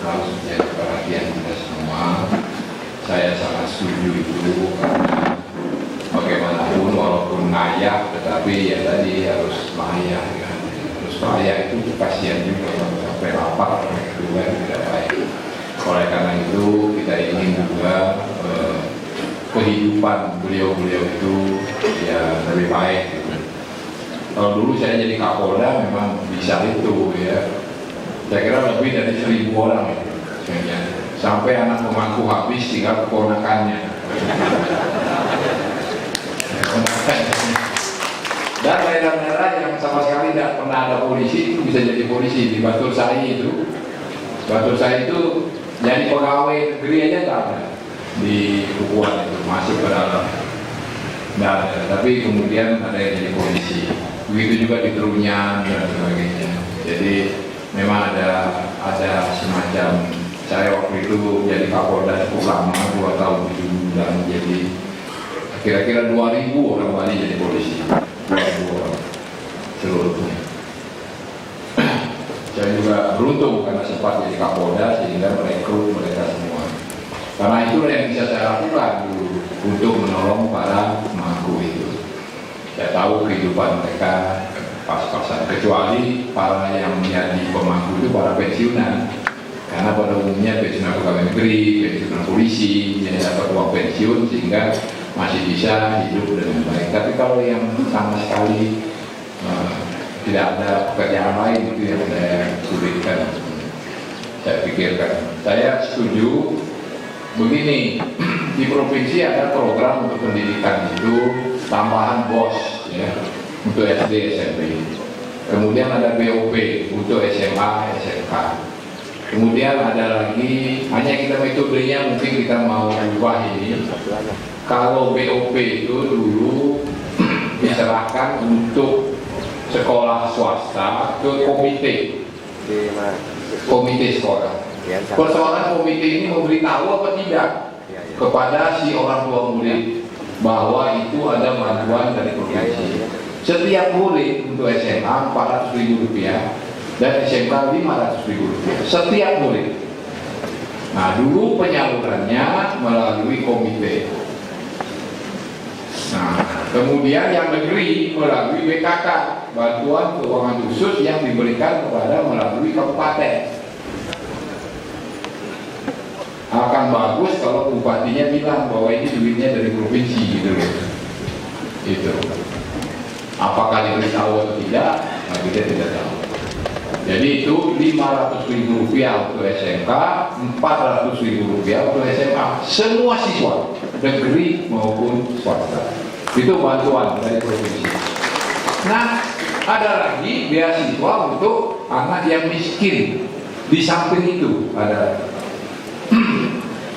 harus menjadi perhatian kita semua. Saya sangat setuju itu, karena bagaimanapun walaupun layak, tetapi ya tadi harus layak kan. Harus layak itu kasihan juga kalau sampai lapar kedua tidak baik. Oleh karena itu kita ingin juga kehidupan beliau-beliau itu ya lebih baik gitu. Kalau dulu saya jadi Kapolda memang bisa itu ya. Saya kira lebih dari 1.000 orang itu. Sampai anak pemangku habis tinggal keponakannya. Dan daerah-daerah yang sama sekali tidak pernah ada polisi itu bisa jadi polisi. Di Batur Sai itu, Batur Sai itu jadi pegawai negeri aja tak ada di Bukuan itu, masuk ke dalam. Nah, tapi kemudian ada yang jadi polisi. Begitu juga di Trunyan dan sebagainya. Jadi memang ada semacam, saya waktu itu jadi Kapolda cukup lama, 2 tahun dulu, dan jadi kira-kira 2.000 orang Bali jadi polisi, 2.000 orang seluruhnya. Saya juga beruntung karena sempat jadi Kapolda sehingga merekrut mereka semua. Karena itulah yang bisa saya lakukan dulu untuk menolong para pemangku itu. Saya tahu kehidupan mereka pas-pasan, kecuali para yang menjadi pemangku itu para pensiunan. Karena pada umumnya pensiunan pegawai negeri, pensiunan polisi, yang dapat uang pensiun sehingga masih bisa hidup dengan baik. Tapi kalau yang sama sekali tidak ada pekerjaan lain itu yang saya sulitkan, saya pikirkan. Saya setuju begini, di provinsi ada program untuk pendidikan itu tambahan BOS ya, untuk SD, SMP. Kemudian ada BOP untuk SMA, SMK. Kemudian ada lagi, hanya kita metodenya mungkin kita mau ubah ini. Kalau BOP itu dulu diserahkan untuk sekolah swasta ke komite sekolah. Persoalan komite ini memberitahu apa tidak kepada si orang tua murid bahwa itu ada bantuan dari provinsi. Setiap murid untuk SMA Rp400.000 dan SMK Rp500.000 setiap murid. Nah, dulu penyalurannya melalui komite. Nah, kemudian yang negeri melalui BKK, bantuan keuangan khusus yang diberikan kepada melalui kabupaten. Akan bagus kalau bupatinya bilang bahwa ini duitnya dari provinsi gitu. Itu. Apakah diberitahu atau tidak? Nah, kita tidak tahu. Jadi itu Rp500.000 untuk SMK, Rp400.000 untuk SMA. Semua siswa, negeri maupun swasta. Itu bantuan dari provinsi. Nah, ada lagi beasiswa untuk anak yang miskin. Di samping itu ada.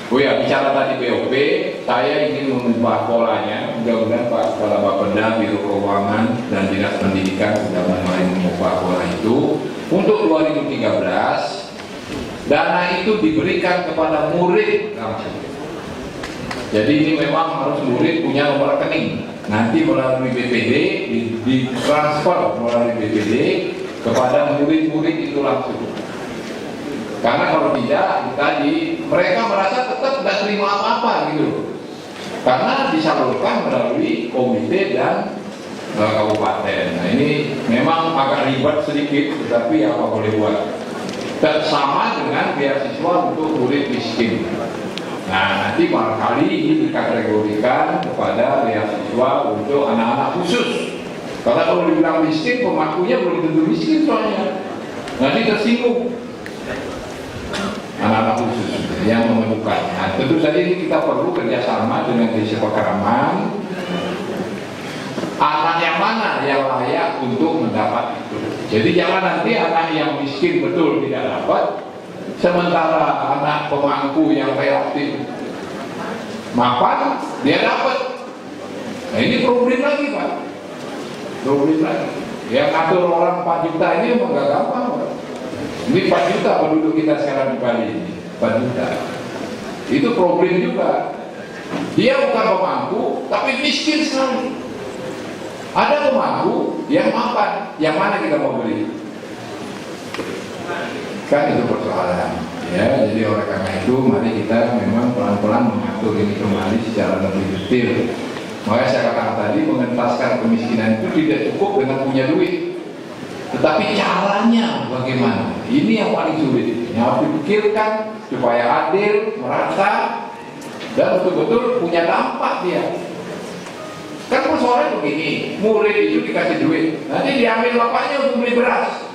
Oh ya, bicara tadi BOP, saya ingin mengubah polanya. Mudah-mudahan Pak Kepala Bapeda, Biro Keuangan, dan Dinas Pendidikan sudah mulai mengubah pola itu. Untuk 2013, dana itu diberikan kepada murid langsung. Jadi ini memang harus murid punya nomor rekening. Nanti melalui BPD, ditransfer melalui BPD kepada murid-murid itu langsung. Karena kalau tidak, tadi mereka merasa tetap tidak terima apa-apa gitu. Karena disalurkan melalui komite dan kabupaten. Nah, ini memang agak ribet sedikit, tetapi apa boleh buat. Dan sama dengan beasiswa untuk murid miskin. Nah, nanti barangkali ini dikategorikan kepada beasiswa untuk anak-anak khusus. Karena kalau dibilang miskin, pemangkunya belum tentu miskin soalnya. Nanti tersinggung. Anak-anak khusus yang memerlukan. Nah, tentu saja ini kita perlu kerjasama dengan Desa Pakraman. Anak yang mana yang layak untuk mendapat itu. Jadi jangan nanti anak yang miskin betul tidak dapat, sementara anak pemangku yang relatif mapan dia dapat. Nah, ini problem lagi Pak. Problem lagi. Yang ngatur orang 4 juta ini memang gak gampang Pak. Ini 4 juta penduduk kita sekarang di Bali ini, 4 juta. Itu problem juga. Dia bukan pemangku, tapi miskin sekali. Ada pemangku yang mapan, yang mana kita mau beli? Kan itu persoalan. Ya, jadi oleh karena itu mari kita memang pelan-pelan mengatur ini kembali secara lebih detail. Makanya saya katakan tadi, mengentaskan kemiskinan itu tidak cukup dengan punya duit, tetapi caranya bagaimana, ini yang paling sulit. Yang harus dipikirkan supaya adil, merata, dan betul-betul punya dampak dia. Kan persoalannya begini, murid itu dikasih duit, nanti diambil bapaknya untuk beli beras.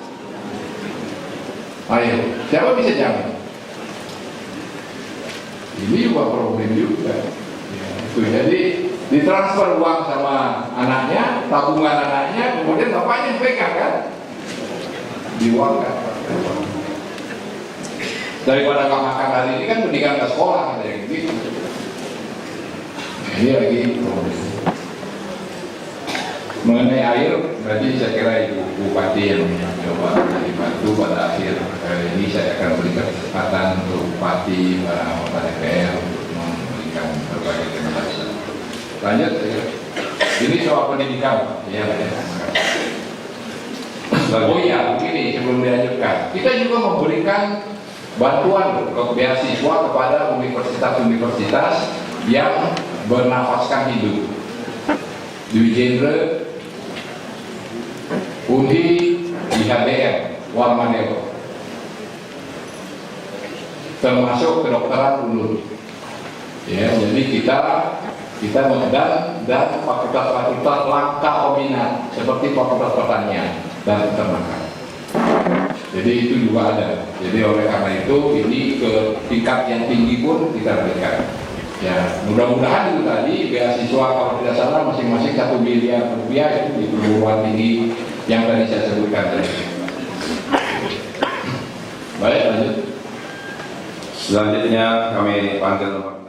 Ayo, siapa bisa jamin? Ini juga problem juga. Ya, itu. Jadi ditransfer uang sama anaknya, tabungan anaknya, kemudian bapaknya pegang kan, diuangkan. Daripada nggak makan hari ini kan mendingan ke sekolah katanya gitu. Ini lagi problem. Mengenai air, berarti saya kira Ibu Bupati yang mencoba dibantu pada akhir ini saya akan berikan kesempatan untuk Bupati, para anggota DPR untuk memberikan berbagai penjelasan. Lanjut, ini soal pendidikan, ya. Oh iya, begini sebelum dilanjutkan, kita juga memberikan bantuan ke beasiswa kepada universitas-universitas yang bernafaskan hidup. Dwi Jenderal, Undi, IHBM, Warmaneo, termasuk kedokteran dulu. Ya, jadi kita dan fakultas-fakultas langka peminat seperti fakultas pertanian dan peternakan. Jadi itu juga ada. Jadi oleh karena itu ini ke tingkat yang tinggi pun kita berikan. Ya, mudah-mudahan itu tadi beasiswa kalau tidak salah masing-masing 1 miliar rupiah itu di perguruan tinggi yang tadi saya sebutkan tadi. Baik, lanjut. Selanjutnya kami panggil